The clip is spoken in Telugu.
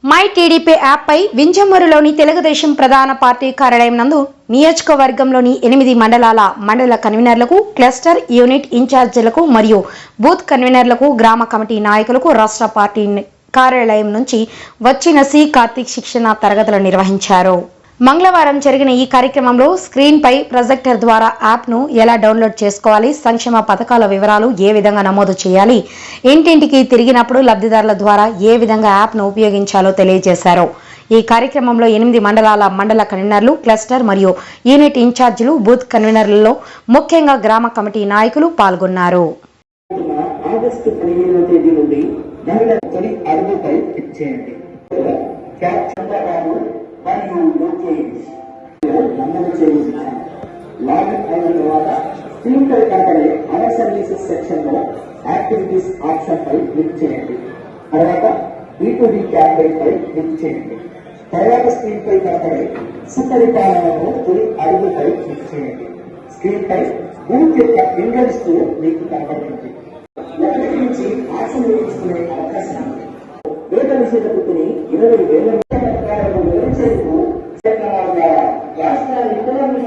మై టీడీపీ యాప్పై వింజమూరులోని తెలుగుదేశం ప్రధాన పార్టీ కార్యాలయం నందు నియోజకవర్గంలోని 8 మండలాల మండల కన్వీనర్లకు, క్లస్టర్ యూనిట్ ఇన్ఛార్జీలకు మరియు బూత్ కన్వీనర్లకు, గ్రామ కమిటీ నాయకులకు రాష్ట్ర పార్టీ కార్యాలయం నుంచి వచ్చిన సి కార్తీక్ శిక్షణ తరగతులు నిర్వహించారు. మంగళవారం జరిగిన ఈ కార్యక్రమంలో స్క్రీన్ పై ప్రొజెక్టర్ ద్వారా యాప్ ను ఎలా డౌన్లోడ్ చేసుకోవాలి, సంక్షేమ పథకాల వివరాలు ఏ విధంగా నమోదు చేయాలి, ఇంటింటికి తిరిగినప్పుడు లబ్ధిదారుల ద్వారా ఏ విధంగా యాప్ ను ఉపయోగించాలో తెలియజేశారు. ఈ కార్యక్రమంలో 8 మండలాల మండల కన్వీనర్లు, క్లస్టర్ మరియు యూనిట్ ఇన్ఛార్జీలు, బూత్ కన్వీనర్లలో ముఖ్యంగా గ్రామ కమిటీ నాయకులు పాల్గొన్నారు. యాక్టివిటీస్ ఆప్షన్ పై క్లిక్ చేయండి. తర్వాత B2B క్యాంపెయిన్ పై క్లిక్ చేయండి. తర్వాత స్క్రీన్ పై కనపడే సుపరిపాలనలో తొలి అడుగుపై క్లిక్ చేయండి. స్క్రీన్ పై బూత్ యొక్క ఇండెక్స్ మీకు కనపడుతుంది. 1 నుంచి ఆప్షన్ తీసుకునే అవకాశం. వేద నిషేధ వృత్తిని 20,000 వివరించేందుకు